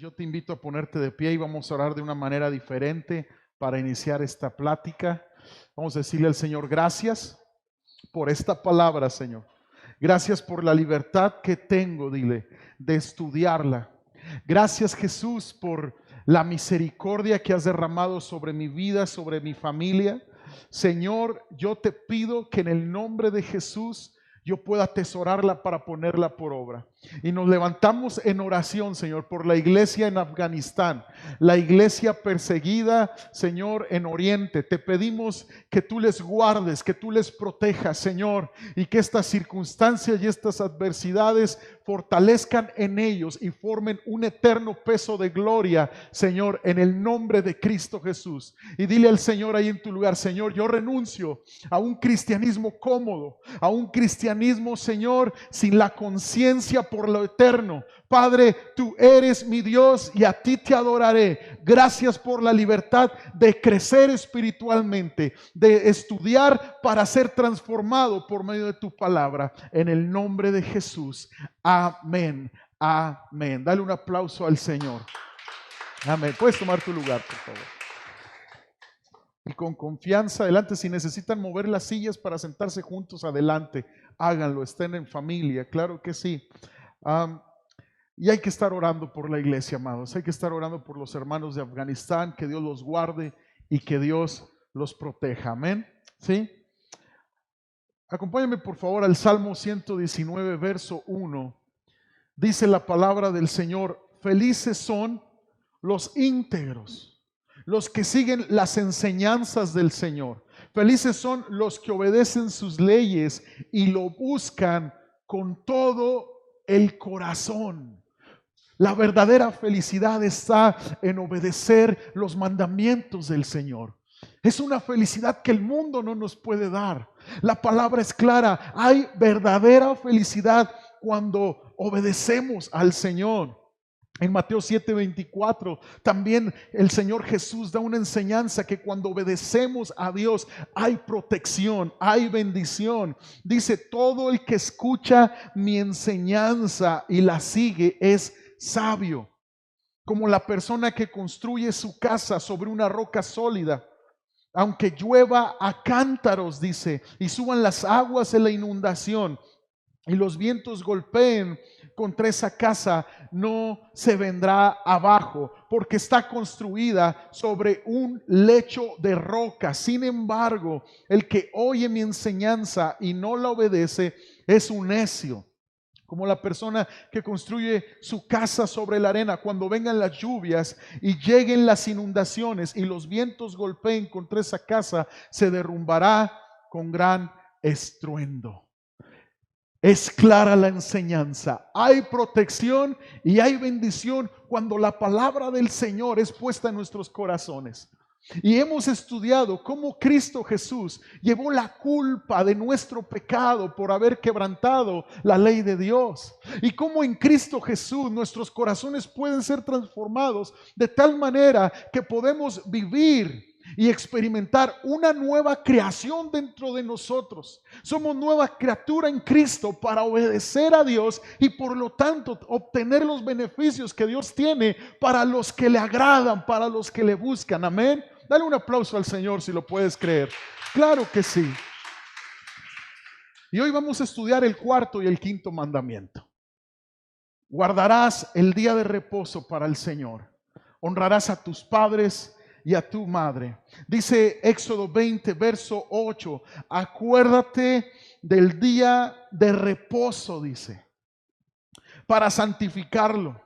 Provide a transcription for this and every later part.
yo te invito a ponerte de pie y vamos a orar de una manera diferente para iniciar esta plática. Vamos a decirle al Señor, gracias por esta palabra, Señor. Gracias por la libertad que tengo, dile, de estudiarla. Gracias, Jesús, por la misericordia que has derramado sobre mi vida, sobre mi familia. Señor, yo te pido que en el nombre de Jesús yo pueda atesorarla para ponerla por obra. Y nos levantamos en oración, Señor, por la iglesia en Afganistán, la iglesia perseguida, Señor, en Oriente. Te pedimos que tú les guardes, que tú les protejas, Señor, y que estas circunstancias y estas adversidades fortalezcan en ellos y formen un eterno peso de gloria, Señor, en el nombre de Cristo Jesús. Y dile al Señor ahí en tu lugar, Señor, yo renuncio a un cristianismo cómodo, a un cristianismo, Señor, sin la conciencia por lo eterno. Padre, tú eres mi Dios y a ti te adoraré. Gracias por la libertad de crecer espiritualmente, de estudiar para ser transformado por medio de tu palabra. En el nombre de Jesús. Amén. Amén. Dale un aplauso al Señor. Amén. Puedes tomar tu lugar, por favor. Y con confianza adelante. Si necesitan mover las sillas para sentarse juntos, adelante. Háganlo. Estén en familia. Claro que sí. Y hay que estar orando por la iglesia, amados. Hay que estar orando por los hermanos de Afganistán, que Dios los guarde y que Dios los proteja. Amén. ¿Sí? Acompáñame por favor al Salmo 119, verso 1. Dice la palabra del Señor: felices son los íntegros, los que siguen las enseñanzas del Señor. Felices son los que obedecen sus leyes y lo buscan con todo el corazón. La verdadera felicidad está en obedecer los mandamientos del Señor. Es una felicidad que el mundo no nos puede dar. La palabra es clara. Hay verdadera felicidad cuando obedecemos al Señor. En Mateo 7:24 también el Señor Jesús da una enseñanza que cuando obedecemos a Dios hay protección, hay bendición. Dice: todo el que escucha mi enseñanza y la sigue es sabio, como la persona que construye su casa sobre una roca sólida. Aunque llueva a cántaros, dice, y suban las aguas en la inundación y los vientos golpeen contra esa casa, no se vendrá abajo, porque está construida sobre un lecho de roca. Sin embargo, el que oye mi enseñanza y no la obedece es un necio, como la persona que construye su casa sobre la arena. Cuando vengan las lluvias y lleguen las inundaciones y los vientos golpeen contra esa casa, se derrumbará con gran estruendo. Es clara la enseñanza. Hay protección y hay bendición cuando la palabra del Señor es puesta en nuestros corazones. Y hemos estudiado cómo Cristo Jesús llevó la culpa de nuestro pecado por haber quebrantado la ley de Dios. Y cómo en Cristo Jesús nuestros corazones pueden ser transformados de tal manera que podemos vivir y experimentar una nueva creación dentro de nosotros. Somos nueva criatura en Cristo para obedecer a Dios y por lo tanto obtener los beneficios que Dios tiene para los que le agradan, para los que le buscan. Amén. Dale un aplauso al Señor si lo puedes creer. Claro que sí. Y hoy vamos a estudiar el cuarto y el quinto mandamiento. Guardarás el día de reposo para el Señor. Honrarás a tus padres y a tu madre. Dice Éxodo 20, verso 8. Acuérdate del día de reposo, dice, para santificarlo.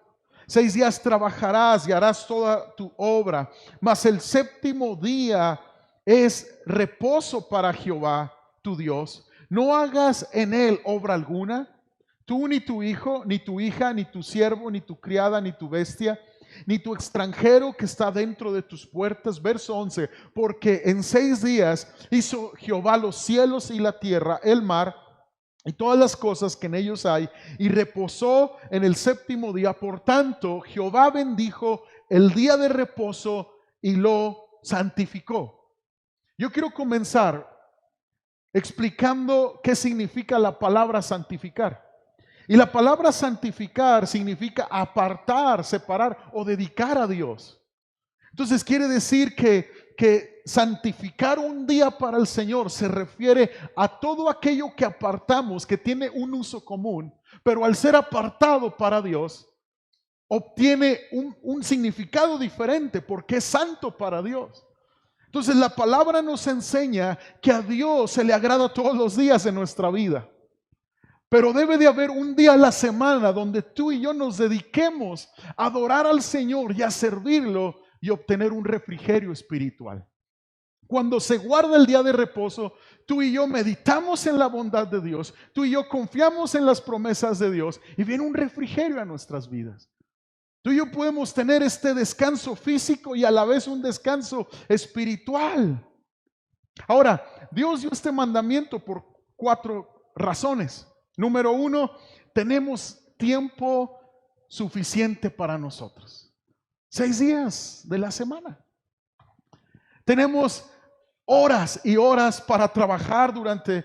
6 días trabajarás y harás toda tu obra, mas el séptimo día es reposo para Jehová tu Dios. No hagas en él obra alguna, tú ni tu hijo, ni tu hija, ni tu siervo, ni tu criada, ni tu bestia, ni tu extranjero que está dentro de tus puertas. Verso 11, porque en 6 días hizo Jehová los cielos y la tierra, el mar y todas las cosas que en ellos hay, y reposó en el séptimo día. Por tanto, Jehová bendijo el día de reposo y lo santificó. Yo quiero comenzar explicando qué significa la palabra santificar. Y la palabra santificar significa apartar, separar o dedicar a Dios. Entonces quiere decir que santificar un día para el Señor se refiere a todo aquello que apartamos, que tiene un uso común, pero al ser apartado para Dios, obtiene un significado diferente porque es santo para Dios. Entonces la palabra nos enseña que a Dios se le agrada todos los días de nuestra vida. Pero debe de haber un día a la semana donde tú y yo nos dediquemos a adorar al Señor y a servirlo y obtener un refrigerio espiritual. Cuando se guarda el día de reposo, tú y yo meditamos en la bondad de Dios, tú y yo confiamos en las promesas de Dios y viene un refrigerio a nuestras vidas. Tú y yo podemos tener este descanso físico y a la vez un descanso espiritual. Ahora, Dios dio este mandamiento por 4 razones. Número 1, tenemos tiempo suficiente para nosotros. 6 días de la semana. Tenemos horas y horas para trabajar durante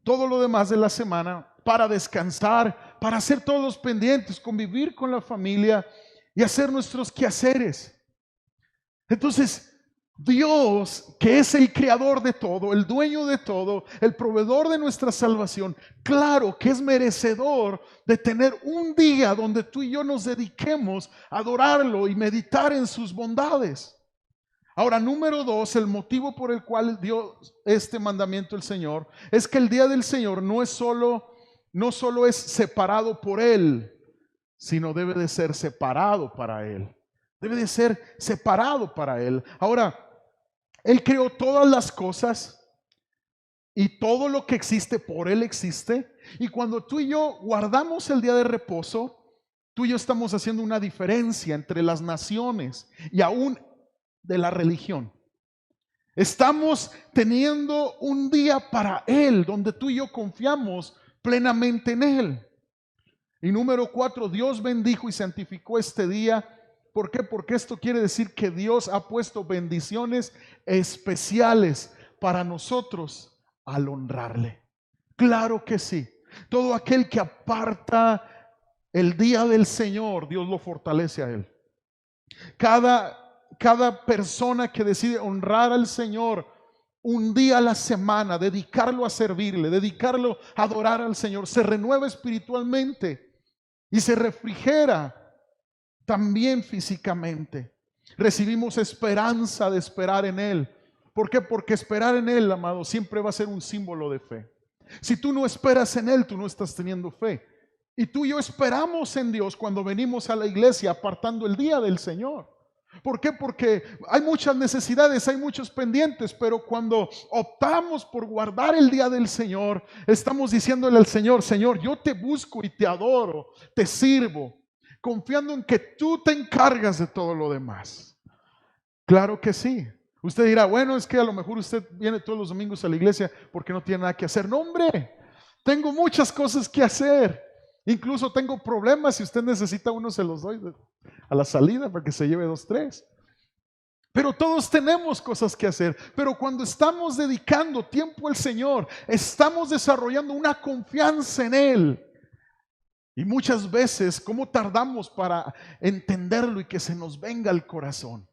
todo lo demás de la semana, para descansar, para hacer todos los pendientes, convivir con la familia y hacer nuestros quehaceres. Entonces, Dios, que es el creador de todo, el dueño de todo, el proveedor de nuestra salvación, claro que es merecedor de tener un día donde tú y yo nos dediquemos a adorarlo y meditar en sus bondades. Ahora, número 2, el motivo por el cual dio este mandamiento el Señor es que el día del Señor no solo es separado por Él, sino debe de ser separado para Él. Debe de ser separado para Él. Ahora, Él creó todas las cosas y todo lo que existe por Él existe. Y cuando tú y yo guardamos el día de reposo, tú y yo estamos haciendo una diferencia entre las naciones y aún de la religión. Estamos teniendo un día para Él, donde tú y yo confiamos plenamente en Él. Y número 4, Dios bendijo y santificó este día. ¿Por qué? Porque esto quiere decir que Dios ha puesto bendiciones especiales para nosotros al honrarle. Claro que sí. Todo aquel que aparta el día del Señor, Dios lo fortalece a Él. Cada persona que decide honrar al Señor un día a la semana, dedicarlo a servirle, dedicarlo a adorar al Señor, se renueva espiritualmente y se refrigera también físicamente. Recibimos esperanza de esperar en Él. ¿Por qué? Porque esperar en Él, amado, siempre va a ser un símbolo de fe. Si tú no esperas en Él, tú no estás teniendo fe. Y tú y yo esperamos en Dios cuando venimos a la iglesia apartando el día del Señor. ¿Por qué? Porque hay muchas necesidades, hay muchos pendientes, pero cuando optamos por guardar el día del Señor, estamos diciéndole al Señor: Señor, yo te busco y te adoro, te sirvo, confiando en que tú te encargas de todo lo demás. Claro que sí. Usted dirá: bueno, es que a lo mejor usted viene todos los domingos a la iglesia porque no tiene nada que hacer. No, hombre, tengo muchas cosas que hacer. Incluso tengo problemas. Si usted necesita uno, se los doy a la salida para que se lleve 2, 3. Pero todos tenemos cosas que hacer. Pero cuando estamos dedicando tiempo al Señor, estamos desarrollando una confianza en Él. Y muchas veces, ¿cómo tardamos para entenderlo y que se nos venga al corazón?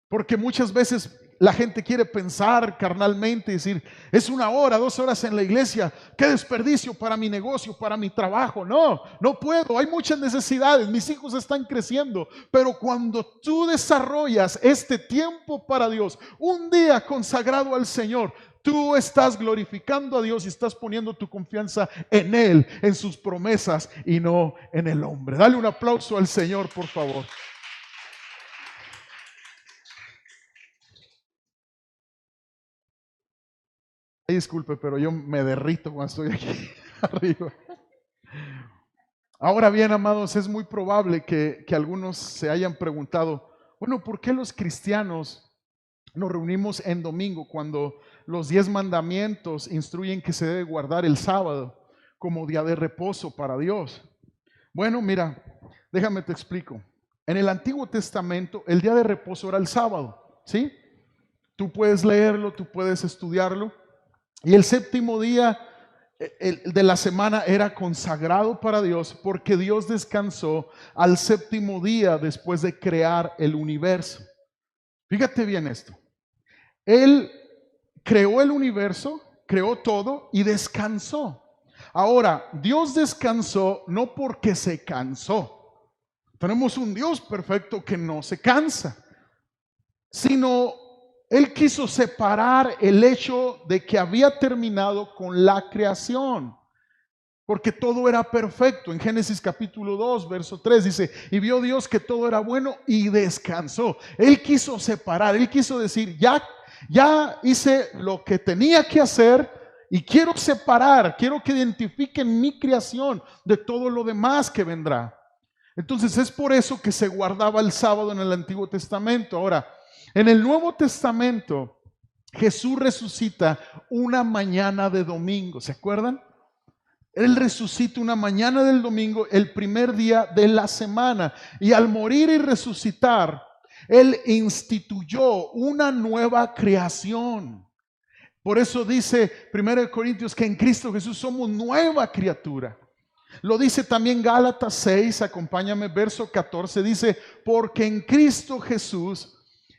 Porque muchas veces la gente quiere pensar carnalmente y decir: es 1 hora, 2 horas en la iglesia, qué desperdicio para mi negocio, para mi trabajo. No, no puedo, hay muchas necesidades, mis hijos están creciendo. Pero cuando tú desarrollas este tiempo para Dios, un día consagrado al Señor, tú estás glorificando a Dios y estás poniendo tu confianza en Él, en sus promesas y no en el hombre. Dale un aplauso al Señor, por favor. Disculpe, pero yo me derrito cuando estoy aquí arriba. Ahora bien, amados, es muy probable que algunos se hayan preguntado: bueno, ¿por qué los cristianos nos reunimos en domingo cuando los 10 mandamientos instruyen que se debe guardar el sábado como día de reposo para Dios? Bueno, mira, déjame te explico. En el Antiguo Testamento, el día de reposo era el sábado, ¿sí? Tú puedes leerlo, tú puedes estudiarlo. Y el séptimo día el de la semana era consagrado para Dios porque Dios descansó al séptimo día después de crear el universo. Fíjate bien esto. Él creó el universo, creó todo y descansó. Ahora, Dios descansó no porque se cansó. Tenemos un Dios perfecto que no se cansa, sino Él quiso separar el hecho de que había terminado con la creación, porque todo era perfecto. En Génesis capítulo 2, verso 3 dice, y vio Dios que todo era bueno y descansó. Él quiso separar, Él quiso decir, ya hice lo que tenía que hacer y quiero separar, quiero que identifiquen mi creación de todo lo demás que vendrá. Entonces es por eso que se guardaba el sábado en el Antiguo Testamento. Ahora, en el Nuevo Testamento, Jesús resucita una mañana de domingo, ¿se acuerdan? Él resucita una mañana del domingo, el primer día de la semana. Y al morir y resucitar, Él instituyó una nueva creación. Por eso dice 1 Corintios que en Cristo Jesús somos nueva criatura. Lo dice también Gálatas 6, acompáñame, verso 14, dice, porque en Cristo Jesús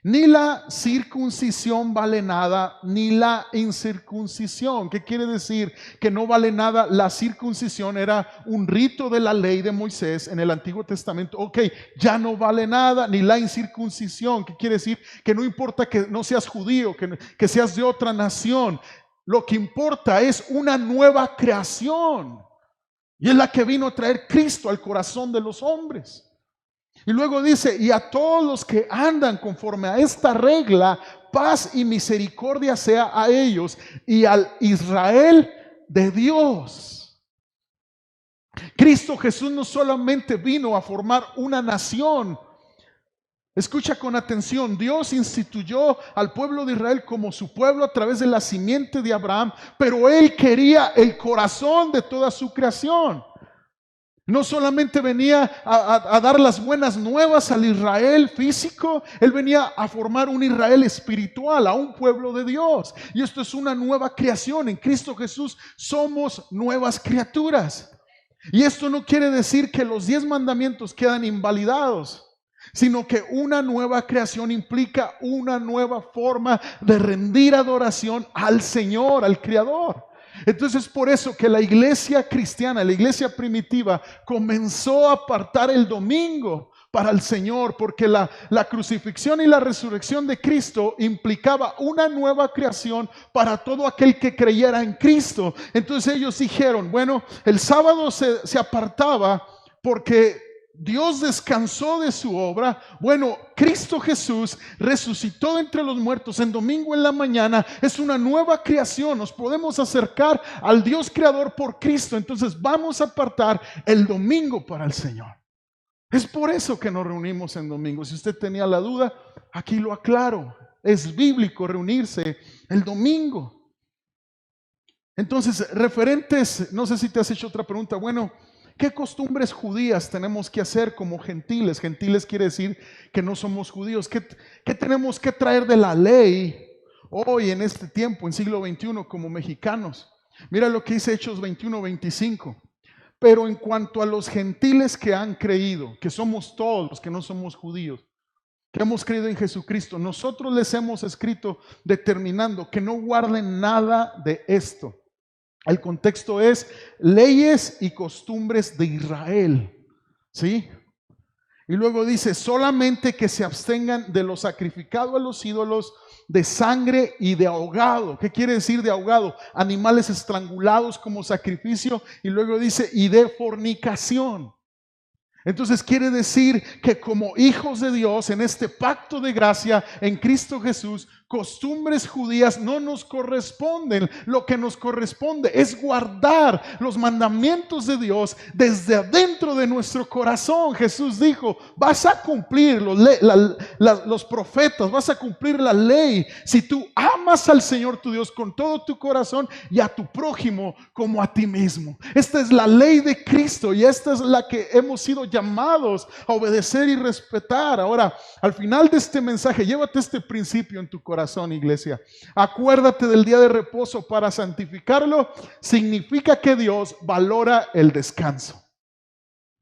ni la circuncisión vale nada, ni la incircuncisión. ¿Qué quiere decir? Que no vale nada. La circuncisión era un rito de la ley de Moisés en el Antiguo Testamento. Ok, ya no vale nada, ni la incircuncisión. ¿Qué quiere decir? Que no importa que no seas judío, que seas de otra nación. Lo que importa es una nueva creación. Y es la que vino a traer Cristo al corazón de los hombres. Y luego dice, y a todos los que andan conforme a esta regla, paz y misericordia sea a ellos y al Israel de Dios. Cristo Jesús no solamente vino a formar una nación. Escucha con atención, Dios instituyó al pueblo de Israel como su pueblo a través de la simiente de Abraham, pero Él quería el corazón de toda su creación. No solamente venía a dar las buenas nuevas al Israel físico, Él venía a formar un Israel espiritual, a un pueblo de Dios. Y esto es una nueva creación. En Cristo Jesús somos nuevas criaturas. Y esto no quiere decir que los 10 mandamientos quedan invalidados, sino que una nueva creación implica una nueva forma de rendir adoración al Señor, al Creador. Entonces por eso que la iglesia cristiana, la iglesia primitiva, comenzó a apartar el domingo para el Señor, porque la crucifixión y la resurrección de Cristo implicaba una nueva creación para todo aquel que creyera en Cristo. Entonces ellos dijeron, bueno, el sábado se apartaba porque Dios descansó de su obra. Bueno, Cristo Jesús resucitó entre los muertos en domingo en la mañana. Es una nueva creación. Nos podemos acercar al Dios creador por Cristo. Entonces vamos a apartar el domingo para el Señor. Es por eso que nos reunimos en domingo. Si usted tenía la duda, aquí lo aclaro. Es bíblico reunirse el domingo. Entonces, referentes, no sé si te has hecho otra pregunta. Bueno, ¿qué costumbres judías tenemos que hacer como gentiles? Gentiles quiere decir que no somos judíos. ¿Qué tenemos que traer de la ley hoy en este tiempo, en siglo XXI, como mexicanos? Mira lo que dice Hechos 21:25. Pero en cuanto a los gentiles que han creído, que somos todos los que no somos judíos, que hemos creído en Jesucristo, nosotros les hemos escrito determinando que no guarden nada de esto. El contexto es leyes y costumbres de Israel, ¿sí? Y luego dice, solamente que se abstengan de lo sacrificado a los ídolos, de sangre y de ahogado. ¿Qué quiere decir de ahogado? Animales estrangulados como sacrificio. Y luego dice, y de fornicación. Entonces quiere decir que como hijos de Dios en este pacto de gracia en Cristo Jesús, costumbres judías no nos corresponden. Lo que nos corresponde es guardar los mandamientos de Dios desde adentro de nuestro corazón. Jesús dijo, vas a cumplir los profetas, vas a cumplir la ley si tú amas al Señor tu Dios con todo tu corazón y a tu prójimo como a ti mismo. Esta es la ley de Cristo y esta es la que hemos sido llamados a obedecer y respetar. Ahora, al final de este mensaje, llévate este principio en tu corazón. corazón, iglesia. Acuérdate del día de reposo para santificarlo. Significa que Dios valora el descanso.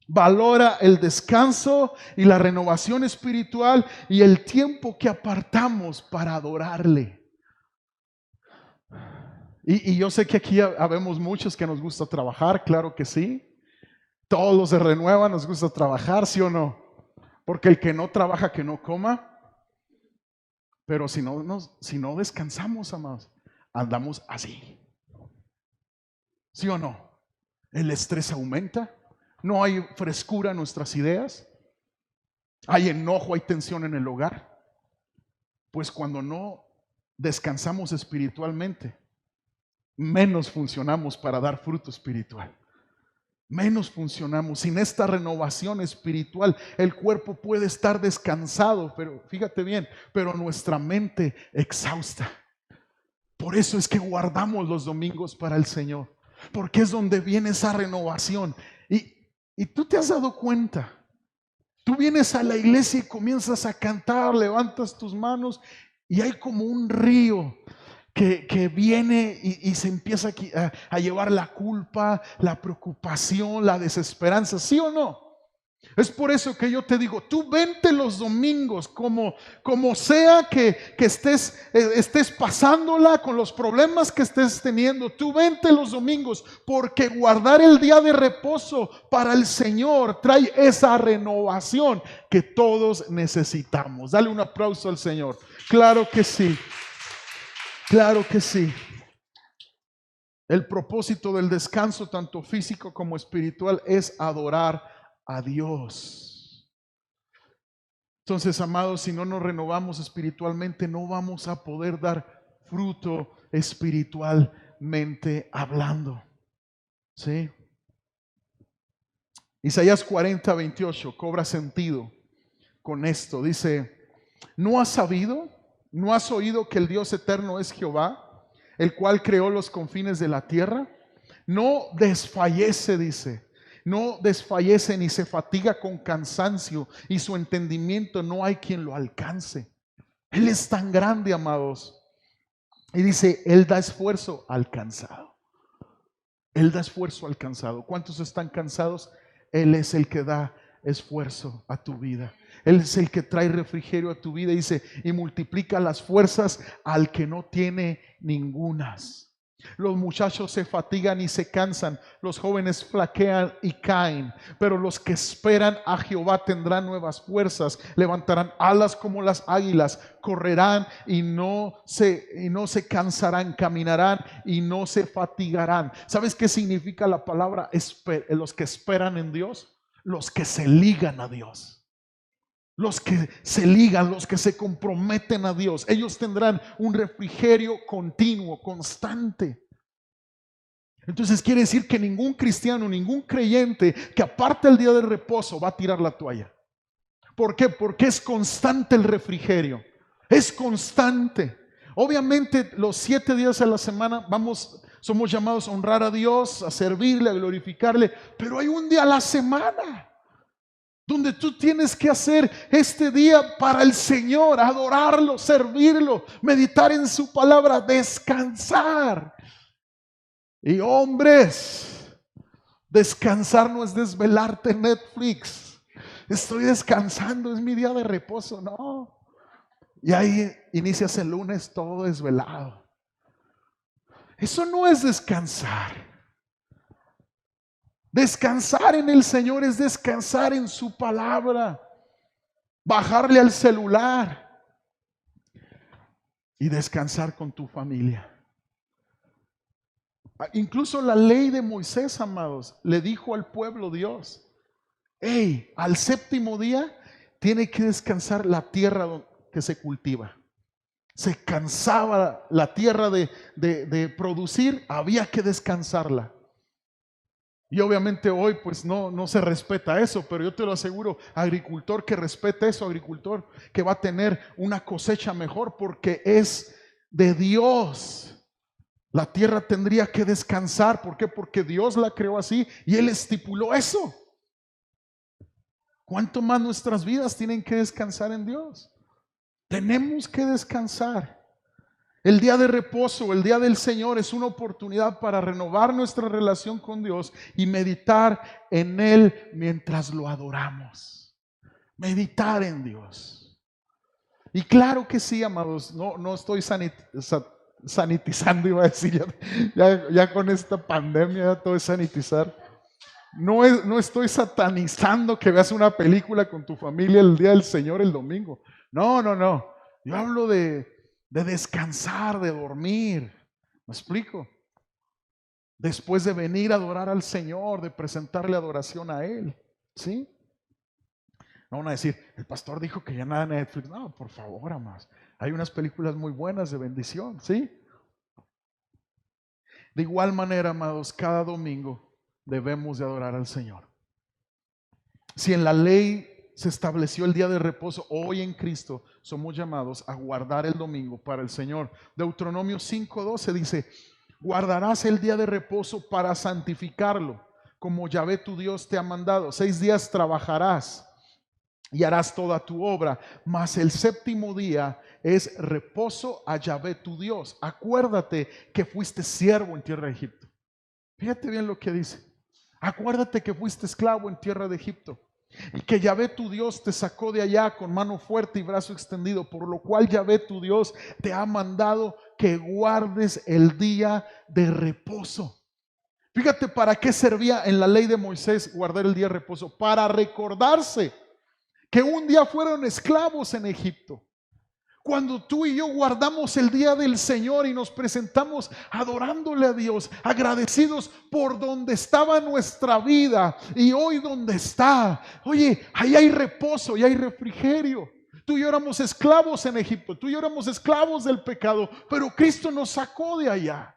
Valora el descanso y la renovación espiritual y el tiempo que apartamos para adorarle. Y yo sé que aquí habemos muchos que nos gusta trabajar, claro que sí. Todos los se renuevan, nos gusta trabajar, ¿sí o no? Porque el que no trabaja, que no coma. Pero si no descansamos, amados, andamos así. ¿Sí o no? El estrés aumenta. No hay frescura en nuestras ideas. Hay enojo, hay tensión en el hogar. Pues cuando no descansamos espiritualmente, menos funcionamos para dar fruto espiritual. Menos funcionamos. Sin esta renovación espiritual, el cuerpo puede estar descansado, pero fíjate bien, pero nuestra mente exhausta. Por eso es que guardamos los domingos para el Señor, porque es donde viene esa renovación. Y tú te has dado cuenta, tú vienes a la iglesia y comienzas a cantar, levantas tus manos y hay como un río que viene y se empieza a llevar la culpa, la preocupación, la desesperanza, ¿sí o no? Es por eso que yo te digo, tú vente los domingos, como sea que estés pasándola con los problemas que estés teniendo, tú vente los domingos, porque guardar el día de reposo para el Señor trae esa renovación que todos necesitamos. Dale un aplauso al Señor. Claro que sí. Claro que sí. El propósito del descanso, tanto físico como espiritual, es adorar a Dios. Entonces, amados, si no nos renovamos espiritualmente, no vamos a poder dar fruto espiritualmente hablando. ¿Sí? Isaías 40:28 cobra sentido con esto. Dice: ¿no has sabido? ¿No has oído que el Dios eterno es Jehová, el cual creó los confines de la tierra? No desfallece, dice, no desfallece ni se fatiga con cansancio, y su entendimiento no hay quien lo alcance. Él es tan grande, amados. Y dice, Él da esfuerzo al cansado. Él da esfuerzo al cansado. ¿Cuántos están cansados? Él es el que da esfuerzo a tu vida. Él es el que trae refrigerio a tu vida. Dice, y multiplica las fuerzas al que no tiene ningunas. Los muchachos se fatigan y se cansan, los jóvenes flaquean y caen, pero los que esperan a Jehová tendrán nuevas fuerzas, levantarán alas como las águilas, correrán y no se cansarán, caminarán y no se fatigarán. ¿Sabes qué significa la palabra los que esperan en Dios? Los que se ligan a Dios. Los que se ligan, los que se comprometen a Dios, ellos tendrán un refrigerio continuo, constante. Entonces quiere decir que ningún cristiano, ningún creyente que aparte el día de reposo va a tirar la toalla. ¿Por qué? Porque es constante el refrigerio. Es constante. Obviamente los 7 días a la semana somos llamados a honrar a Dios, a servirle, a glorificarle, pero hay un día a la semana donde tú tienes que hacer este día para el Señor, adorarlo, servirlo, meditar en su palabra, descansar. Y hombres, descansar no es desvelarte en Netflix. Estoy descansando, es mi día de reposo, no. Y ahí inicias el lunes todo desvelado. Eso no es descansar. Descansar en el Señor es descansar en su palabra, bajarle al celular y descansar con tu familia. Incluso la ley de Moisés, amados, le dijo al pueblo Dios, hey, al 7º día tiene que descansar la tierra que se cultiva. Se cansaba la tierra de producir, había que descansarla. Y obviamente hoy pues no se respeta eso, pero yo te lo aseguro, agricultor que respete eso, agricultor que va a tener una cosecha mejor porque es de Dios. La tierra tendría que descansar. ¿Por qué? Porque Dios la creó así y Él estipuló eso. ¿Cuánto más nuestras vidas tienen que descansar en Dios? Tenemos que descansar. El día de reposo, el día del Señor es una oportunidad para renovar nuestra relación con Dios y meditar en Él mientras lo adoramos. Meditar en Dios. Y claro que sí, amados, no estoy sanitizando, iba a decir, ya con esta pandemia ya todo es sanitizar. No estoy satanizando que veas una película con tu familia el día del Señor el domingo. No. Yo hablo de descansar, de dormir. ¿Me explico? Después de venir a adorar al Señor, de presentarle adoración a Él. ¿Sí? No van a decir, el pastor dijo que ya nada de Netflix. No, por favor, amados. Hay unas películas muy buenas de bendición. ¿Sí? De igual manera, amados, cada domingo debemos de adorar al Señor. Si en la ley se estableció el día de reposo, hoy en Cristo somos llamados a guardar el domingo para el Señor. Deuteronomio 5:12 dice, guardarás el día de reposo para santificarlo, como Yahvé tu Dios te ha mandado. 6 días trabajarás y harás toda tu obra, mas el séptimo día es reposo a Yahvé tu Dios. Acuérdate que fuiste siervo en tierra de Egipto. Fíjate bien lo que dice. Acuérdate que fuiste esclavo en tierra de Egipto y que Yahvé tu Dios te sacó de allá con mano fuerte y brazo extendido, por lo cual Yahvé tu Dios te ha mandado que guardes el día de reposo. Fíjate para qué servía en la ley de Moisés guardar el día de reposo. Para recordarse que un día fueron esclavos en Egipto. Cuando tú y yo guardamos el día del Señor y nos presentamos adorándole a Dios, agradecidos por donde estaba nuestra vida y hoy donde está. Oye, ahí hay reposo y hay refrigerio. Tú y yo éramos esclavos en Egipto, tú y yo éramos esclavos del pecado, pero Cristo nos sacó de allá.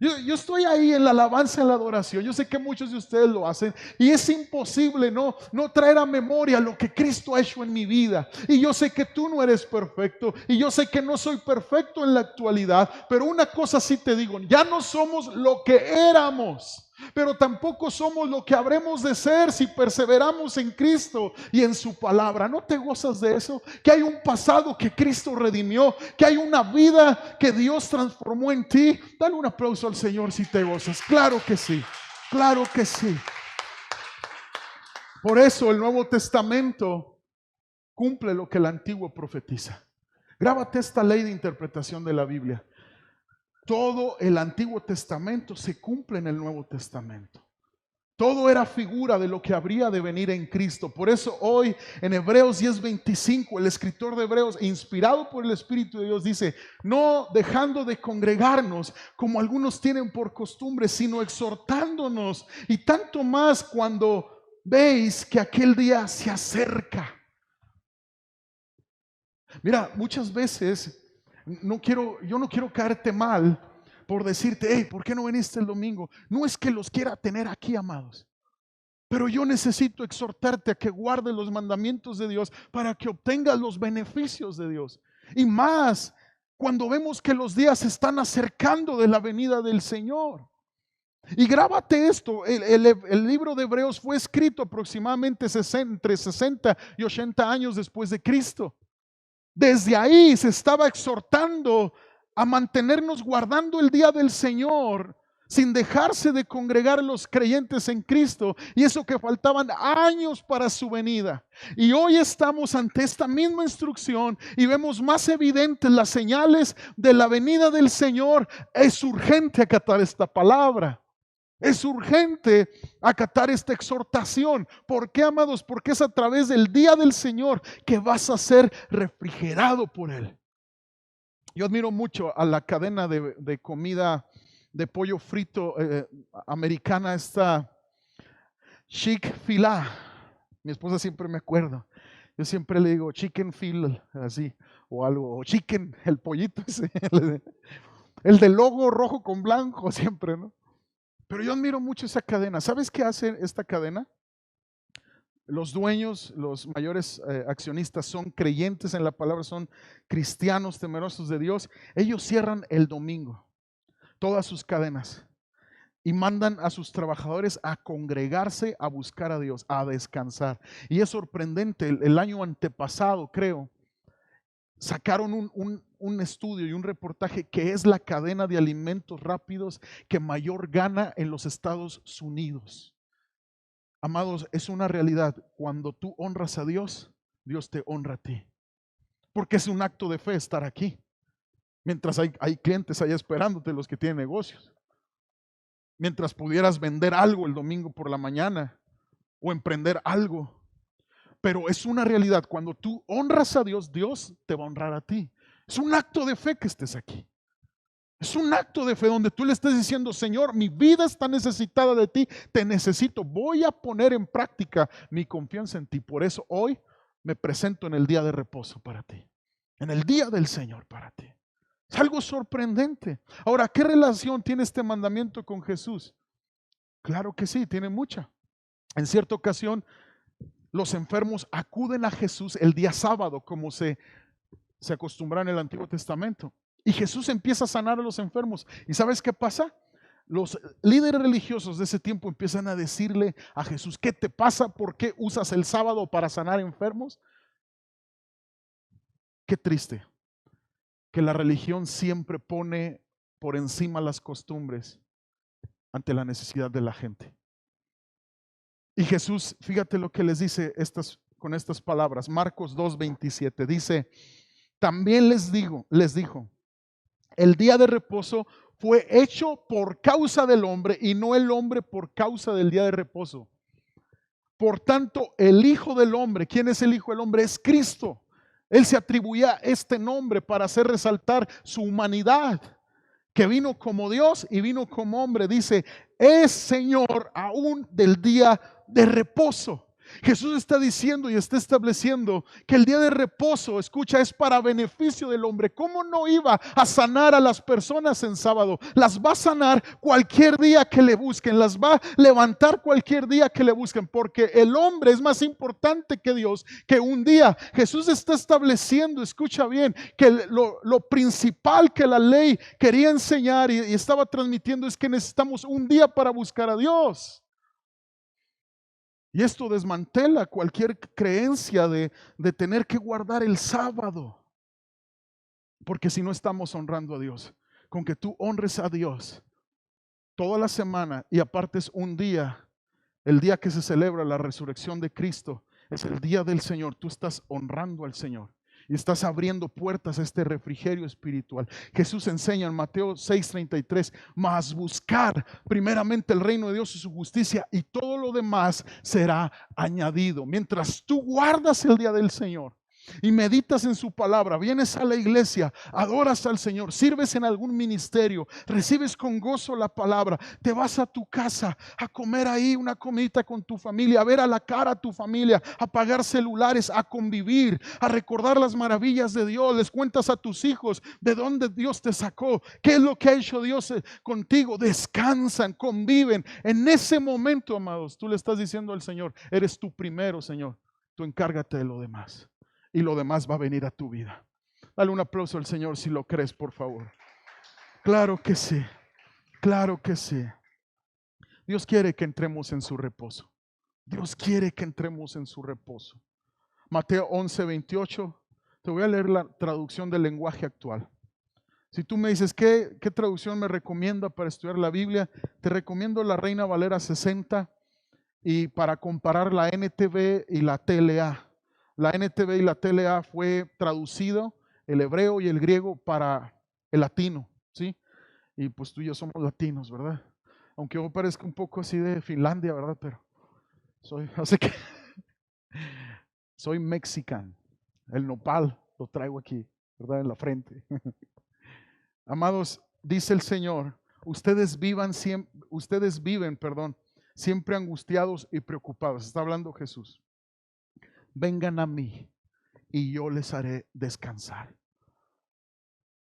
Yo estoy ahí en la alabanza, en la adoración. Yo sé que muchos de ustedes lo hacen y es imposible no traer a memoria lo que Cristo ha hecho en mi vida. Y yo sé que tú no eres perfecto y yo sé que no soy perfecto en la actualidad, pero una cosa sí te digo, ya no somos lo que éramos, pero tampoco somos lo que habremos de ser si perseveramos en Cristo y en su palabra. ¿No te gozas de eso? Que hay un pasado que Cristo redimió, que hay una vida que Dios transformó en ti. Dale un aplauso al Señor si te gozas. Claro que sí, claro que sí. Por eso el Nuevo Testamento cumple lo que el Antiguo profetiza. Grábate esta ley de interpretación de la Biblia. Todo el Antiguo Testamento se cumple en el Nuevo Testamento. Todo era figura de lo que habría de venir en Cristo. Por eso hoy en Hebreos 10:25 el escritor de Hebreos, inspirado por el Espíritu de Dios, dice, no dejando de congregarnos como algunos tienen por costumbre, sino exhortándonos, y tanto más cuando veis que aquel día se acerca. Mira, muchas veces yo no quiero caerte mal por decirte, hey, ¿por qué no viniste el domingo? No es que los quiera tener aquí, amados, pero yo necesito exhortarte a que guardes los mandamientos de Dios para que obtengas los beneficios de Dios. Y más cuando vemos que los días se están acercando de la venida del Señor. Y grábate esto, el libro de Hebreos fue escrito aproximadamente entre 60 y 80 años después de Cristo. Desde ahí se estaba exhortando a mantenernos guardando el día del Señor sin dejarse de congregar los creyentes en Cristo, y eso que faltaban años para su venida. Y hoy estamos ante esta misma instrucción y vemos más evidentes las señales de la venida del Señor. Es urgente acatar esta palabra. Es urgente acatar esta exhortación. ¿Por qué, amados? Porque es a través del día del Señor que vas a ser refrigerado por Él. Yo admiro mucho a la cadena de comida de pollo frito americana, esta Chick-fil-A. Mi esposa siempre me acuerda. Yo siempre le digo chicken fil, así, o algo, o chicken, el pollito ese, el del logo rojo con blanco siempre, ¿no? Pero yo admiro mucho esa cadena. ¿Sabes qué hace esta cadena? Los dueños, los mayores accionistas son creyentes en la palabra, son cristianos temerosos de Dios. Ellos cierran el domingo todas sus cadenas y mandan a sus trabajadores a congregarse, a buscar a Dios, a descansar. Y es sorprendente, el año antepasado, creo, sacaron un estudio y un reportaje que es la cadena de alimentos rápidos que mayor gana en los Estados Unidos. Amados, es una realidad. Cuando tú honras a Dios, Dios te honra a ti. Porque es un acto de fe estar aquí. Mientras hay clientes allá esperándote, los que tienen negocios. Mientras pudieras vender algo el domingo por la mañana o emprender algo. Pero es una realidad. Cuando tú honras a Dios, Dios te va a honrar a ti. Es un acto de fe que estés aquí. Es un acto de fe donde tú le estés diciendo: Señor, mi vida está necesitada de ti, te necesito, voy a poner en práctica mi confianza en ti. Por eso hoy me presento en el día de reposo para ti, en el día del Señor para ti. Es algo sorprendente. Ahora, ¿qué relación tiene este mandamiento con Jesús? Claro que sí, tiene mucha. En cierta ocasión, los enfermos acuden a Jesús el día sábado, como se acostumbra en el Antiguo Testamento. Y Jesús empieza a sanar a los enfermos. ¿Y sabes qué pasa? Los líderes religiosos de ese tiempo empiezan a decirle a Jesús: ¿qué te pasa? ¿Por qué usas el sábado para sanar enfermos? Qué triste que la religión siempre pone por encima las costumbres ante la necesidad de la gente. Y Jesús, fíjate lo que les dice con estas palabras. Marcos 2:27 dice: también les dijo, el día de reposo fue hecho por causa del hombre y no el hombre por causa del día de reposo. Por tanto, el Hijo del Hombre, ¿quién es el Hijo del Hombre? Es Cristo. Él se atribuía este nombre para hacer resaltar su humanidad, que vino como Dios y vino como hombre. Dice: es Señor aún del día de reposo. Jesús está diciendo y está estableciendo que el día de reposo, escucha, es para beneficio del hombre. ¿Cómo no iba a sanar a las personas en sábado? Las va a sanar cualquier día que le busquen, las va a levantar cualquier día que le busquen, porque el hombre es más importante que Dios, que un día. Jesús está estableciendo, escucha bien, que lo principal que la ley quería enseñar y estaba transmitiendo es que necesitamos un día para buscar a Dios. Y esto desmantela cualquier creencia de tener que guardar el sábado. Porque si no estamos honrando a Dios, con que tú honres a Dios toda la semana y apartes un día, el día que se celebra la resurrección de Cristo, es el día del Señor. Tú estás honrando al Señor y estás abriendo puertas a este refrigerio espiritual. Jesús enseña en Mateo 6:33: mas buscar primeramente el reino de Dios y su justicia, y todo lo demás será añadido. Mientras tú guardas el día del Señor y meditas en su palabra, vienes a la iglesia, adoras al Señor, sirves en algún ministerio, recibes con gozo la palabra, te vas a tu casa a comer ahí una comidita con tu familia, a ver a la cara a tu familia, a apagar celulares, a convivir, a recordar las maravillas de Dios, les cuentas a tus hijos de dónde Dios te sacó, qué es lo que ha hecho Dios contigo, descansan, conviven. En ese momento, amados, tú le estás diciendo al Señor: eres tú primero, Señor, tú encárgate de lo demás. Y lo demás va a venir a tu vida. Dale un aplauso al Señor si lo crees, por favor. Claro que sí, claro que sí. Dios quiere que entremos en su reposo. Dios quiere que entremos en su reposo. Mateo 11:28. Te voy a leer la traducción del lenguaje actual. Si tú me dices ¿qué traducción me recomienda para estudiar la Biblia? Te recomiendo la Reina Valera 60 y para comparar la NTV y la TLA. La NTV y la TLA fue traducido el hebreo y el griego para el latino, ¿sí? Y pues tú y yo somos latinos, ¿verdad? Aunque yo parezca un poco así de Finlandia, ¿verdad? Pero soy mexicano. El nopal lo traigo aquí, ¿verdad? En la frente. Amados, dice el Señor: ustedes viven, siempre angustiados y preocupados. Está hablando Jesús. Vengan a mí y yo les haré descansar.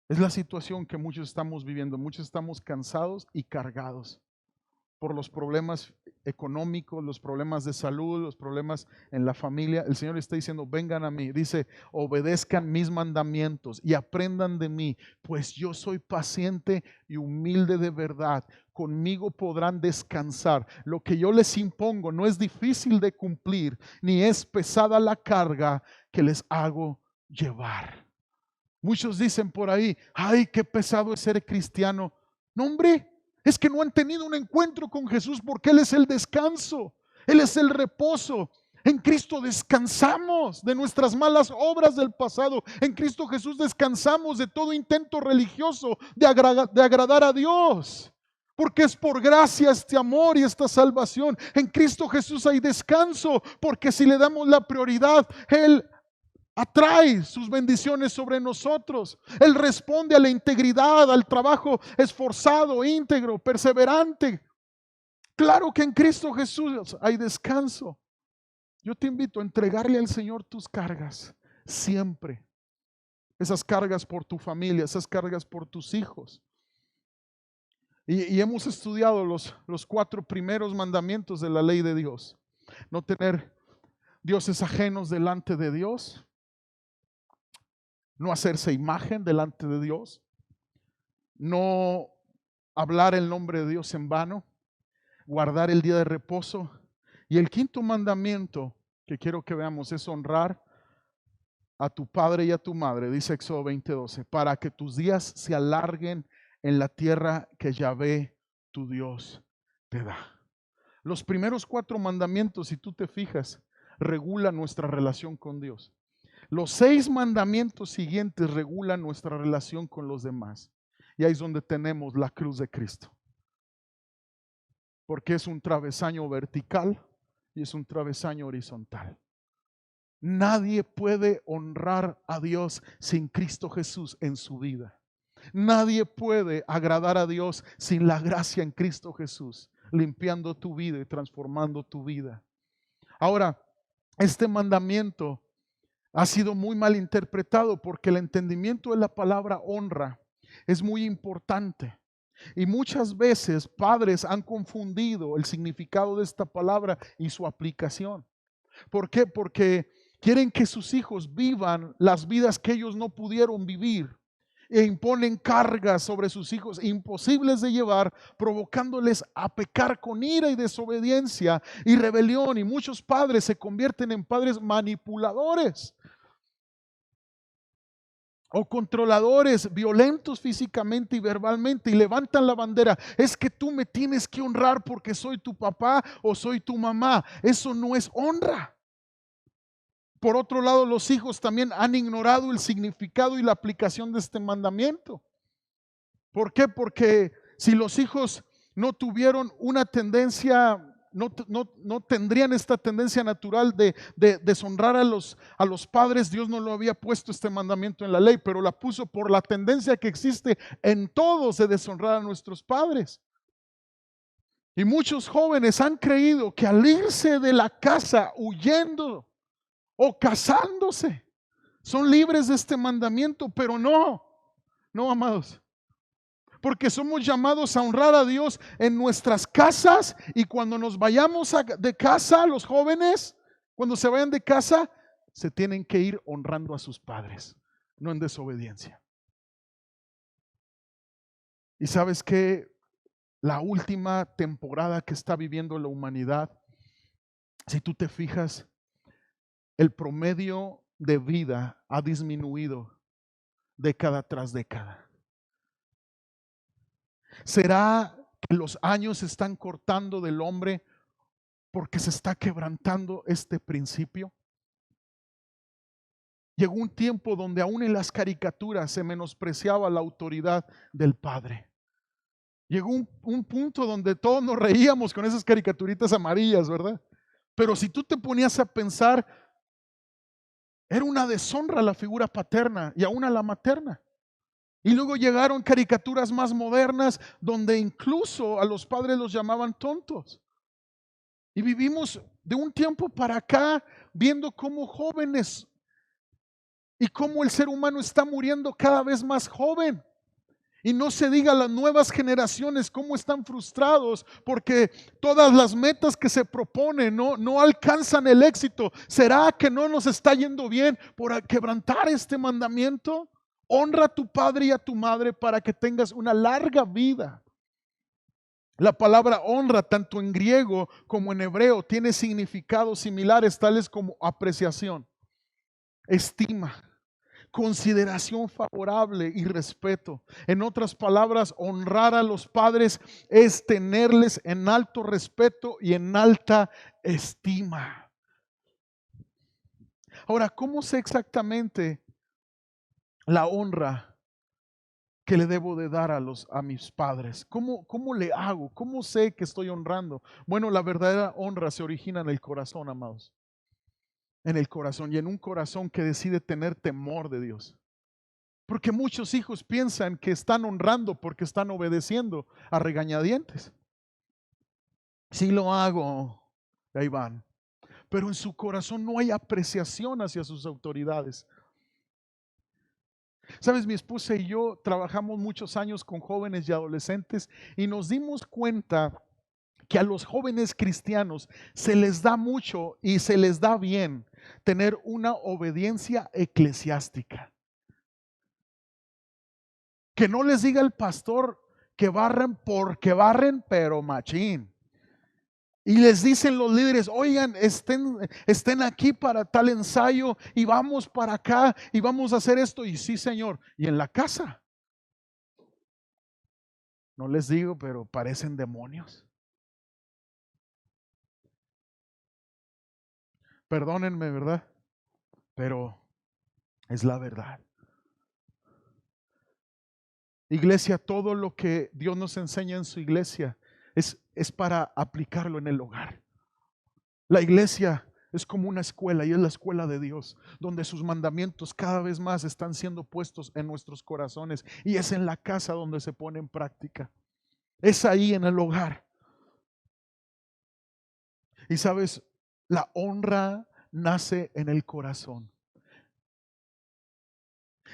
Es la situación que muchos estamos viviendo. Muchos estamos cansados y cargados por los problemas económicos, los problemas de salud, los problemas en la familia. El Señor está diciendo: vengan a mí. Dice: obedezcan mis mandamientos y aprendan de mí, pues yo soy paciente y humilde de verdad. Conmigo podrán descansar. Lo que yo les impongo no es difícil de cumplir, ni es pesada la carga que les hago llevar. Muchos dicen por ahí, ay, qué pesado es ser cristiano. No, hombre, es que no han tenido un encuentro con Jesús, porque Él es el descanso, Él es el reposo. En Cristo descansamos de nuestras malas obras del pasado. En Cristo Jesús descansamos de todo intento religioso de agradar a Dios. Porque es por gracia este amor y esta salvación. En Cristo Jesús hay descanso, porque si le damos la prioridad, Él atrae sus bendiciones sobre nosotros. Él responde a la integridad, al trabajo esforzado, íntegro, perseverante. Claro que en Cristo Jesús hay descanso. Yo te invito a entregarle al Señor tus cargas siempre. Esas cargas por tu familia, esas cargas por tus hijos. Y hemos estudiado los 4 primeros mandamientos de la ley de Dios. No tener dioses ajenos delante de Dios. No hacerse imagen delante de Dios. No hablar el nombre de Dios en vano. Guardar el día de reposo. Y el 5.º mandamiento que quiero que veamos es honrar a tu padre y a tu madre, dice Éxodo 20:12, para que tus días se alarguen en la tierra que Yahvé tu Dios te da. Los primeros 4 mandamientos, si tú te fijas, regulan nuestra relación con Dios. Los 6 mandamientos siguientes regulan nuestra relación con los demás. Y ahí es donde tenemos la cruz de Cristo. Porque es un travesaño vertical y es un travesaño horizontal. Nadie puede honrar a Dios sin Cristo Jesús en su vida. Nadie puede agradar a Dios sin la gracia en Cristo Jesús, limpiando tu vida y transformando tu vida. Ahora, este mandamiento ha sido muy mal interpretado porque el entendimiento de la palabra honra es muy importante. Y muchas veces padres han confundido el significado de esta palabra y su aplicación. ¿Por qué? Porque quieren que sus hijos vivan las vidas que ellos no pudieron vivir e imponen cargas sobre sus hijos imposibles de llevar, provocándoles a pecar con ira y desobediencia y rebelión. Y muchos padres se convierten en padres manipuladores o controladores, violentos físicamente y verbalmente, y levantan la bandera. Es que tú me tienes que honrar porque soy tu papá o soy tu mamá. Eso no es honra. Por otro lado, los hijos también han ignorado el significado y la aplicación de este mandamiento. ¿Por qué? Porque si los hijos no tuvieron una tendencia, no tendrían esta tendencia natural de deshonrar a los padres. Dios no lo había puesto este mandamiento en la ley, pero la puso por la tendencia que existe en todos de deshonrar a nuestros padres. Y muchos jóvenes han creído que al irse de la casa huyendo o casándose son libres de este mandamiento, pero no, amados. Porque somos llamados a honrar a Dios en nuestras casas, y cuando nos vayamos de casa, los jóvenes, cuando se vayan de casa, se tienen que ir honrando a sus padres, no en desobediencia. Y sabes que la última temporada que está viviendo la humanidad, si tú te fijas, el promedio de vida ha disminuido década tras década. ¿Será que los años se están cortando del hombre porque se está quebrantando este principio? Llegó un tiempo donde aún en las caricaturas se menospreciaba la autoridad del padre. Llegó un punto donde todos nos reíamos con esas caricaturitas amarillas, ¿verdad? Pero si tú te ponías a pensar, era una deshonra a la figura paterna y aún a la materna. Y luego llegaron caricaturas más modernas donde incluso a los padres los llamaban tontos. Y vivimos de un tiempo para acá viendo cómo jóvenes y cómo el ser humano está muriendo cada vez más joven. Y no se diga las nuevas generaciones cómo están frustrados porque todas las metas que se proponen no alcanzan el éxito. ¿Será que no nos está yendo bien por quebrantar este mandamiento? Honra a tu padre y a tu madre para que tengas una larga vida. La palabra honra, tanto en griego como en hebreo, tiene significados similares, tales como apreciación, estima, consideración favorable y respeto. En otras palabras, honrar a los padres es tenerles en alto respeto y en alta estima. Ahora, ¿cómo sé exactamente la honra que le debo de dar a mis padres? ¿Cómo le hago? ¿Cómo sé que estoy honrando? Bueno, la verdadera honra se origina en el corazón, amados. En el corazón, y en un corazón que decide tener temor de Dios. Porque muchos hijos piensan que están honrando porque están obedeciendo a regañadientes. Sí lo hago, ahí van. Pero en su corazón no hay apreciación hacia sus autoridades. Sabes, mi esposa y yo trabajamos muchos años con jóvenes y adolescentes y nos dimos cuenta que a los jóvenes cristianos se les da mucho y se les da bien tener una obediencia eclesiástica. Que no les diga el pastor que barren porque barren, pero machín. Y les dicen los líderes, oigan, estén aquí para tal ensayo y vamos para acá y vamos a hacer esto. Y sí, Señor. Y en la casa, no les digo, pero parecen demonios. Perdónenme, ¿verdad? Pero es la verdad. Iglesia, todo lo que Dios nos enseña en su iglesia es para aplicarlo en el hogar. La iglesia es como una escuela y es la escuela de Dios, donde sus mandamientos cada vez más están siendo puestos en nuestros corazones, y es en la casa donde se pone en práctica. Es ahí en el hogar. Y sabes, la honra nace en el corazón.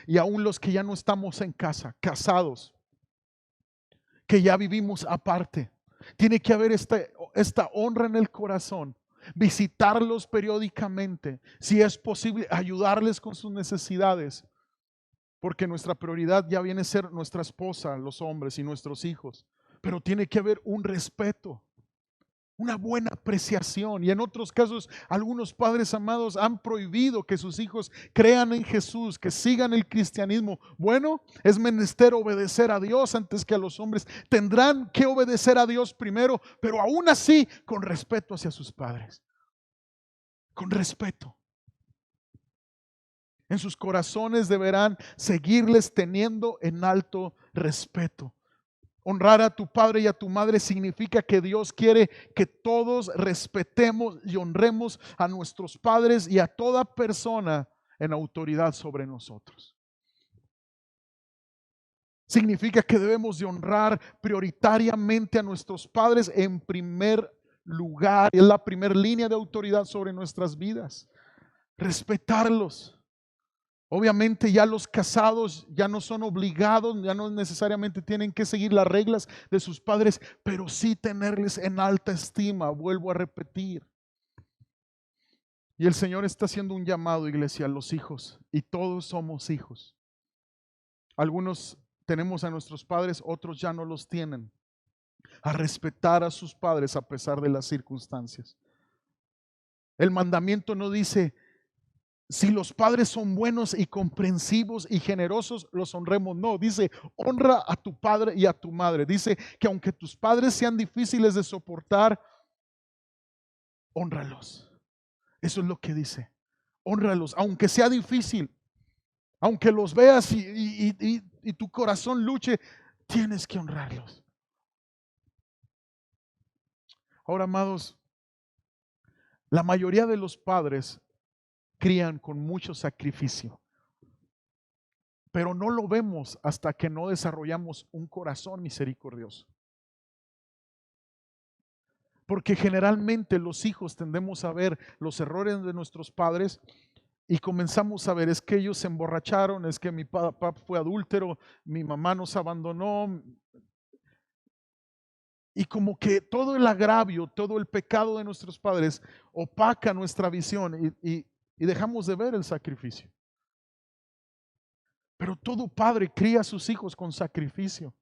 Y aún los que ya no estamos en casa, casados, que ya vivimos aparte, tiene que haber esta honra en el corazón. Visitarlos periódicamente, si es posible, ayudarles con sus necesidades, porque nuestra prioridad ya viene a ser nuestra esposa, los hombres y nuestros hijos. Pero tiene que haber un respeto, una buena apreciación. Y en otros casos, algunos padres amados han prohibido que sus hijos crean en Jesús, que sigan el cristianismo. Bueno, es menester obedecer a Dios antes que a los hombres. Tendrán que obedecer a Dios primero, pero aún así con respeto hacia sus padres. Con respeto. En sus corazones deberán seguirles teniendo en alto respeto. Honrar a tu padre y a tu madre significa que Dios quiere que todos respetemos y honremos a nuestros padres y a toda persona en autoridad sobre nosotros. Significa que debemos de honrar prioritariamente a nuestros padres en primer lugar. Es la primera línea de autoridad sobre nuestras vidas. Respetarlos. Obviamente ya los casados ya no son obligados, ya no necesariamente tienen que seguir las reglas de sus padres, pero sí tenerles en alta estima, vuelvo a repetir. Y el Señor está haciendo un llamado, iglesia, a los hijos, y todos somos hijos. Algunos tenemos a nuestros padres, otros ya no los tienen. A respetar a sus padres a pesar de las circunstancias. El mandamiento no dice: si los padres son buenos y comprensivos y generosos, los honremos. No, dice: honra a tu padre y a tu madre. Dice que aunque tus padres sean difíciles de soportar, honralos. Eso es lo que dice. Honralos, aunque sea difícil, aunque los veas y tu corazón luche, tienes que honrarlos. Ahora, amados, la mayoría de los padres crían con mucho sacrificio. Pero no lo vemos hasta que no desarrollamos un corazón misericordioso. Porque generalmente los hijos tendemos a ver los errores de nuestros padres y comenzamos a ver: es que ellos se emborracharon, es que mi papá fue adúltero, mi mamá nos abandonó. Y como que todo el agravio, todo el pecado de nuestros padres opaca nuestra visión y dejamos de ver el sacrificio. Pero todo padre cría a sus hijos con sacrificio.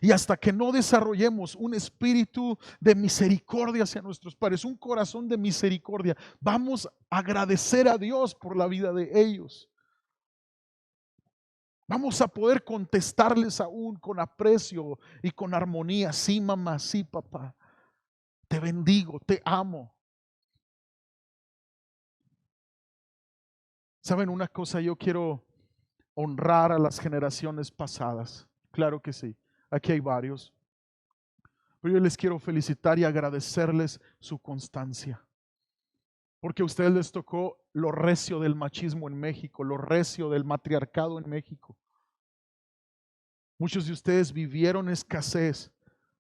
Y hasta que no desarrollemos un espíritu de misericordia hacia nuestros padres, un corazón de misericordia, vamos a agradecer a Dios por la vida de ellos. Vamos a poder contestarles aún con aprecio y con armonía. Sí, mamá, sí, papá. Te bendigo, te amo. ¿Saben una cosa? Yo quiero honrar a las generaciones pasadas. Claro que sí. Aquí hay varios. Pero yo les quiero felicitar y agradecerles su constancia. Porque a ustedes les tocó lo recio del machismo en México, lo recio del matriarcado en México. Muchos de ustedes vivieron escasez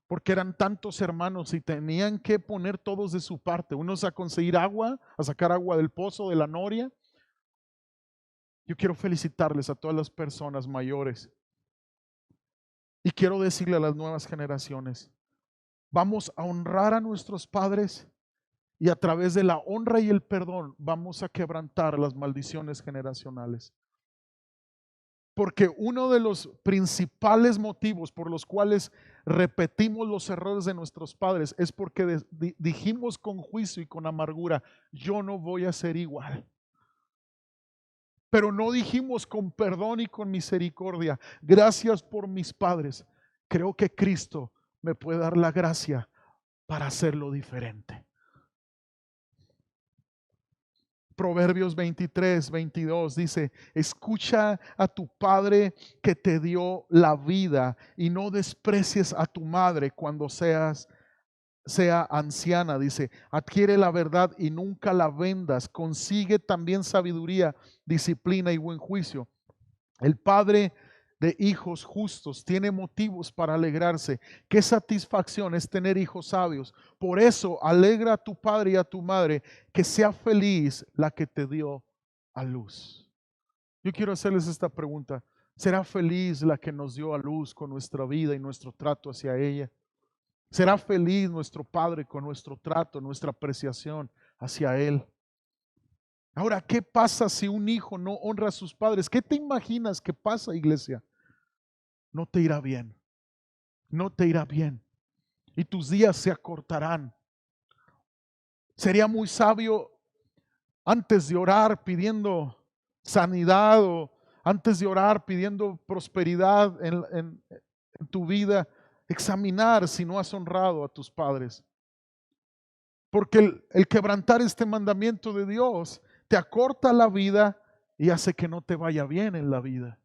porque eran tantos hermanos y tenían que poner todos de su parte. Unos a conseguir agua, a sacar agua del pozo, de la noria. Yo quiero felicitarles a todas las personas mayores. Y quiero decirle a las nuevas generaciones, vamos a honrar a nuestros padres y a través de la honra y el perdón vamos a quebrantar las maldiciones generacionales. Porque uno de los principales motivos por los cuales repetimos los errores de nuestros padres es porque dijimos con juicio y con amargura, yo no voy a ser igual. Pero no dijimos con perdón y con misericordia, gracias por mis padres. Creo que Cristo me puede dar la gracia para hacerlo diferente. Proverbios 23-22 dice, escucha a tu padre que te dio la vida y no desprecies a tu madre cuando sea anciana. Dice, adquiere la verdad y nunca la vendas. Consigue también sabiduría, disciplina y buen juicio. El padre de hijos justos tiene motivos para alegrarse. Qué satisfacción es tener hijos sabios. Por eso alegra a tu padre y a tu madre, que sea feliz la que te dio a luz. Yo quiero hacerles esta pregunta. ¿Será feliz la que nos dio a luz con nuestra vida y nuestro trato hacia ella? ¿Será feliz nuestro padre con nuestro trato, nuestra apreciación hacia él? Ahora, ¿qué pasa si un hijo no honra a sus padres? ¿Qué te imaginas que pasa, iglesia? No te irá bien, no te irá bien y tus días se acortarán. Sería muy sabio antes de orar pidiendo sanidad o antes de orar pidiendo prosperidad en tu vida, examinar si no has honrado a tus padres. Porque el quebrantar este mandamiento de Dios te acorta la vida y hace que no te vaya bien en la vida.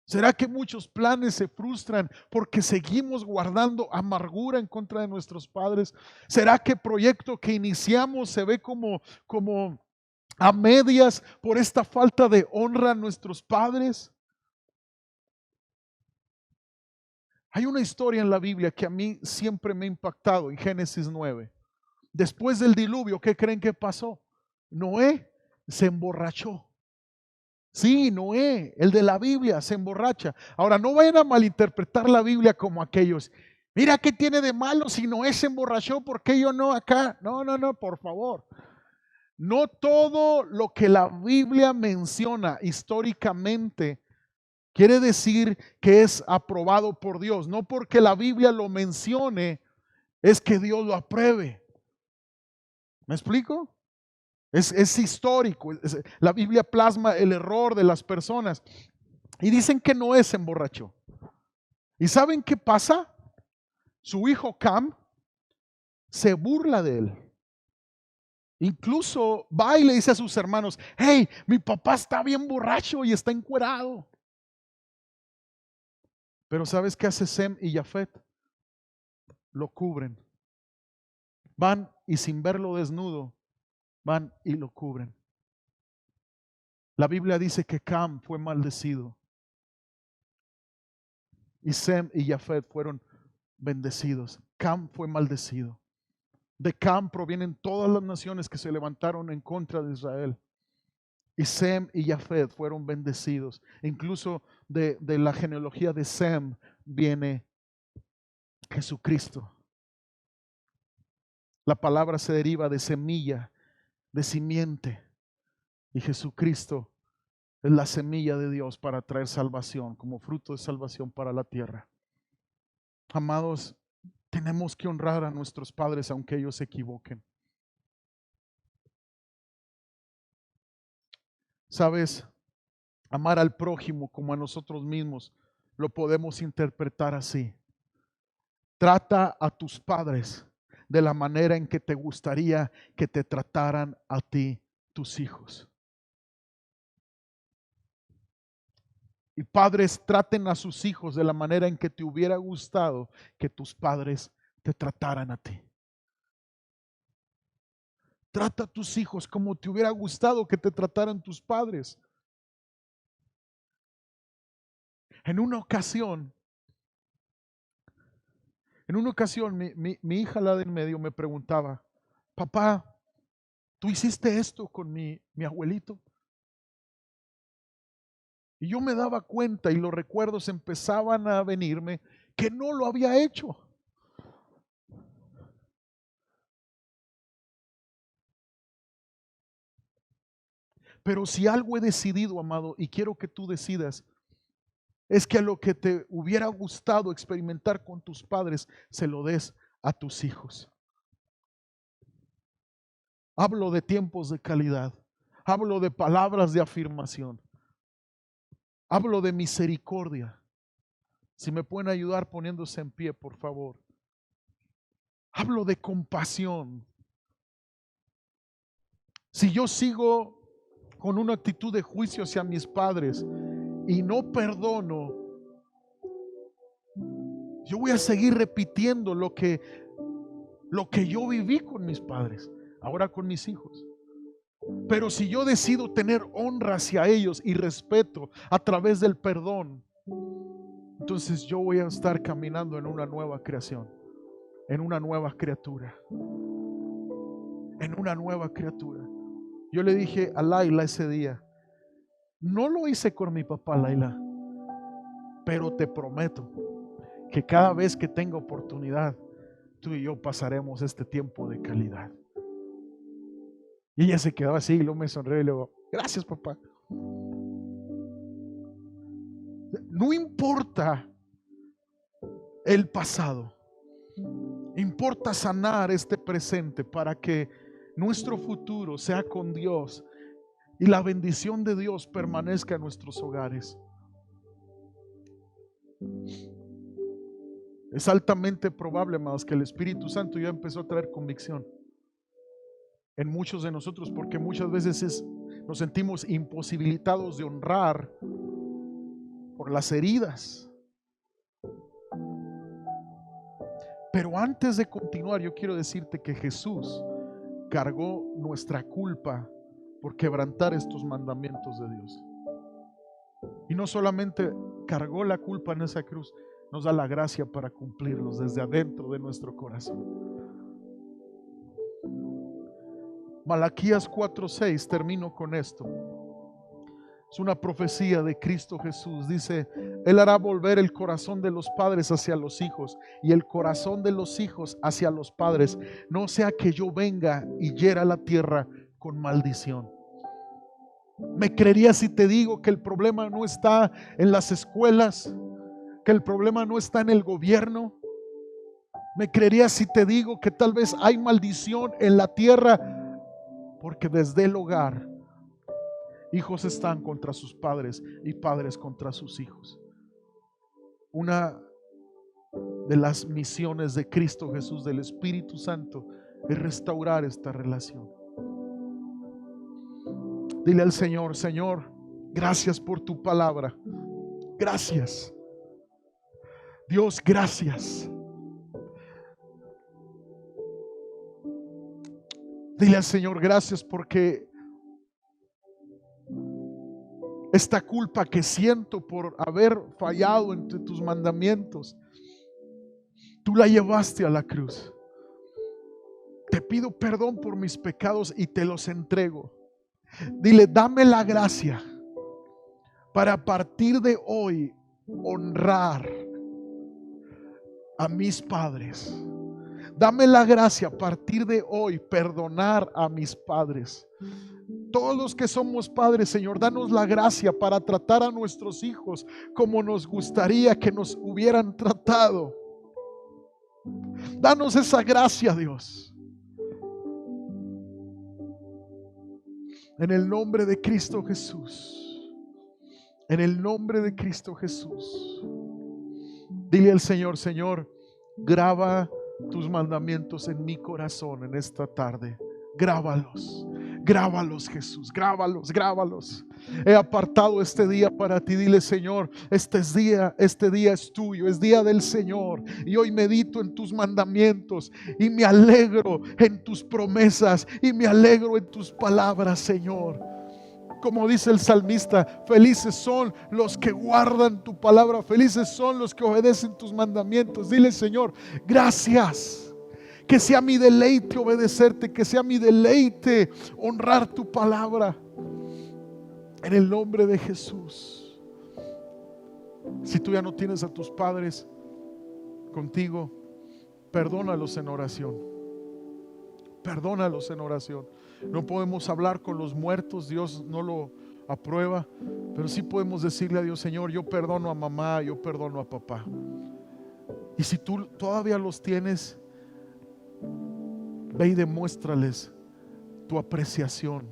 ¿Será que muchos planes se frustran porque seguimos guardando amargura en contra de nuestros padres? ¿Será que el proyecto que iniciamos se ve como a medias por esta falta de honra a nuestros padres? Hay una historia en la Biblia que a mí siempre me ha impactado en Génesis 9. Después del diluvio, ¿qué creen que pasó? Noé se emborrachó. Sí, Noé, el de la Biblia, se emborracha. Ahora, no vayan a malinterpretar la Biblia como aquellos. Mira, ¿qué tiene de malo si Noé se emborrachó? ¿Por qué yo no acá? No, no, no, por favor. No todo lo que la Biblia menciona históricamente quiere decir que es aprobado por Dios. No porque la Biblia lo mencione es que Dios lo apruebe. ¿Me explico? Es histórico. La Biblia plasma el error de las personas. Y dicen que Noé se emborrachó. ¿Y saben qué pasa? Su hijo Cam se burla de él. Incluso va y le dice a sus hermanos, hey, mi papá está bien borracho y está encuerado. Pero ¿sabes qué hace Sem y Jafet? Lo cubren. Van y sin verlo desnudo, van y lo cubren. La Biblia dice que Cam fue maldecido y Sem y Jafet fueron bendecidos. Cam fue maldecido. De Cam provienen todas las naciones que se levantaron en contra de Israel. Y Sem y Jafet fueron bendecidos. Incluso de la genealogía de Sem viene Jesucristo. La palabra se deriva de semilla, de simiente. Y Jesucristo es la semilla de Dios para traer salvación, como fruto de salvación para la tierra. Amados, tenemos que honrar a nuestros padres aunque ellos se equivoquen. ¿Sabes? Amar al prójimo como a nosotros mismos lo podemos interpretar así. Trata a tus padres de la manera en que te gustaría que te trataran a ti, tus hijos. Y padres, traten a sus hijos de la manera en que te hubiera gustado que tus padres te trataran a ti. Trata a tus hijos como te hubiera gustado que te trataran tus padres. En una ocasión, mi hija, la de en medio, me preguntaba: papá, ¿tú hiciste esto con mi abuelito? Y yo me daba cuenta, y los recuerdos empezaban a venirme, que no lo había hecho. Pero si algo he decidido, amado, y quiero que tú decidas, es que a lo que te hubiera gustado experimentar con tus padres, se lo des a tus hijos. Hablo de tiempos de calidad. Hablo de palabras de afirmación. Hablo de misericordia. Si me pueden ayudar poniéndose en pie, por favor. Hablo de compasión. Si yo sigo con una actitud de juicio hacia mis padres y no perdono, yo voy a seguir repitiendo lo que yo viví con mis padres, ahora con mis hijos. Pero si yo decido tener honra hacia ellos y respeto a través del perdón, entonces yo voy a estar caminando en una nueva creación, en una nueva criatura, en una nueva criatura. Yo le dije a Laila ese día: no lo hice con mi papá, Laila, pero te prometo que cada vez que tenga oportunidad, tú y yo pasaremos este tiempo de calidad. Y ella se quedaba así y luego me sonrió y le digo: gracias, papá. No importa el pasado, importa sanar este presente para que nuestro futuro sea con Dios y la bendición de Dios permanezca en nuestros hogares. Es altamente probable, amados, que el Espíritu Santo ya empezó a traer convicción en muchos de nosotros, porque muchas veces nos sentimos imposibilitados de honrar por las heridas. Pero antes de continuar, yo quiero decirte que Jesús cargó nuestra culpa por quebrantar estos mandamientos de Dios. Y no solamente cargó la culpa en esa cruz, nos da la gracia para cumplirlos desde adentro de nuestro corazón. Malaquías 4:6, termino con esto. Es una profecía de Cristo Jesús. Dice: Él hará volver el corazón de los padres hacia los hijos y el corazón de los hijos hacia los padres, no sea que yo venga y hiera la tierra con maldición. ¿Me creerías si te digo que el problema no está en las escuelas? ¿Que el problema no está en el gobierno? ¿Me creerías si te digo que tal vez hay maldición en la tierra? Porque desde el hogar, hijos están contra sus padres y padres contra sus hijos. Una de las misiones de Cristo Jesús, del Espíritu Santo, es restaurar esta relación. Dile al Señor: Señor, gracias por tu palabra. Gracias. Dios, gracias. Dile al Señor: gracias porque esta culpa que siento por haber fallado entre tus mandamientos, tú la llevaste a la cruz. Te pido perdón por mis pecados y te los entrego. Dile: dame la gracia para a partir de hoy honrar a mis padres. Dame la gracia a partir de hoy perdonar a mis padres. Todos los que somos padres, Señor, danos la gracia para tratar a nuestros hijos como nos gustaría que nos hubieran tratado. Danos esa gracia, Dios. En el nombre de Cristo Jesús. En el nombre de Cristo Jesús. Dile al Señor: Señor, graba tus mandamientos en mi corazón en esta tarde. Grábalos, grábalos, Jesús, grábalos, grábalos. He apartado este día para ti. Dile: Señor, este día es tuyo, es día del Señor, y hoy medito en tus mandamientos y me alegro en tus promesas y me alegro en tus palabras, Señor. Como dice el salmista: felices son los que guardan tu palabra, felices son los que obedecen tus mandamientos. Dile: Señor, gracias. Que sea mi deleite obedecerte, que sea mi deleite honrar tu palabra. En el nombre de Jesús. Si tú ya no tienes a tus padres contigo, perdónalos en oración. Perdónalos en oración. No podemos hablar con los muertos, Dios no lo aprueba, pero sí podemos decirle a Dios: Señor, yo perdono a mamá, yo perdono a papá. Y si tú todavía los tienes, ve y demuéstrales tu apreciación,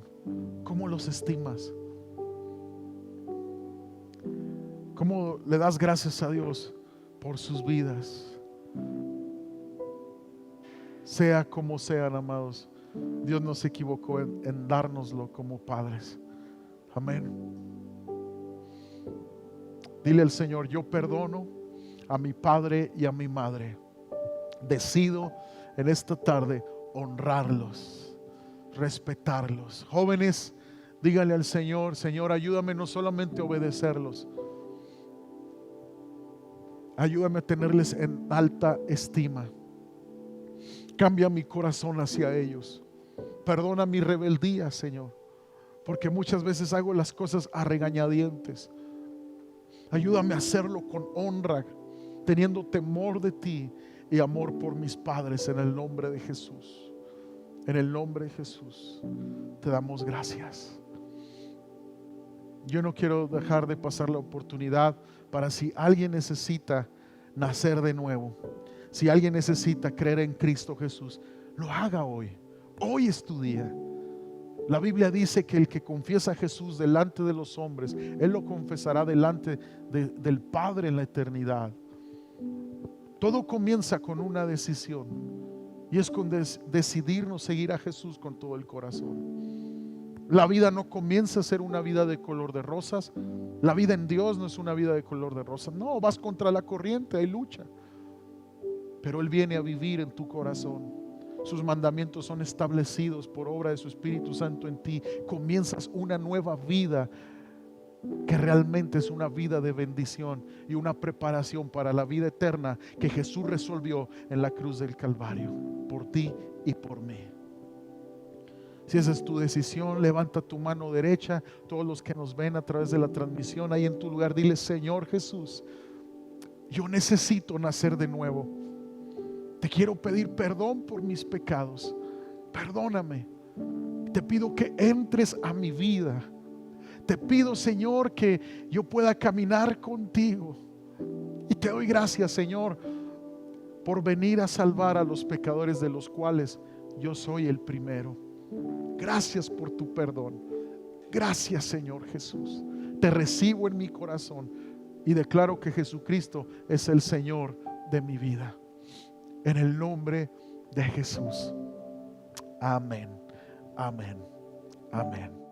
cómo los estimas, cómo le das gracias a Dios por sus vidas. Sea como sean, amados, Dios no se equivocó en dárnoslo como padres. Amén. Dile al Señor: yo perdono a mi padre y a mi madre. Decido en esta tarde honrarlos, respetarlos. Jóvenes, díganle al Señor: Señor, ayúdame no solamente a obedecerlos, ayúdame a tenerles en alta estima. Cambia mi corazón hacia ellos. Perdona mi rebeldía, Señor, porque muchas veces hago las cosas a regañadientes. Ayúdame a hacerlo con honra, teniendo temor de ti y amor por mis padres, en el nombre de Jesús. En el nombre de Jesús te damos gracias. Yo no quiero dejar de pasar la oportunidad para, si alguien necesita nacer de nuevo, si alguien necesita creer en Cristo Jesús, lo haga hoy. Hoy es tu día. La Biblia dice que el que confiesa a Jesús delante de los hombres, Él lo confesará delante del Padre en la eternidad. Todo comienza con una decisión, y es con decidirnos seguir a Jesús con todo el corazón. La vida no comienza a ser una vida de color de rosas. La vida en Dios no es una vida de color de rosas. No, vas contra la corriente, hay lucha, pero Él viene a vivir en tu corazón. Sus mandamientos son establecidos por obra de su Espíritu Santo en ti. Comienzas una nueva vida que realmente es una vida de bendición y una preparación para la vida eterna que Jesús resolvió en la cruz del Calvario por ti y por mí. Si esa es tu decisión, levanta tu mano derecha. Todos los que nos ven a través de la transmisión, ahí en tu lugar, dile: Señor Jesús, yo necesito nacer de nuevo. Te quiero pedir perdón por mis pecados. Perdóname. Te pido que entres a mi vida. Te pido, Señor, que yo pueda caminar contigo. Y te doy gracias, Señor, por venir a salvar a los pecadores, de los cuales yo soy el primero. Gracias por tu perdón. Gracias, Señor Jesús. Te recibo en mi corazón y declaro que Jesucristo es el Señor de mi vida. En el nombre de Jesús. Amén. Amén. Amén.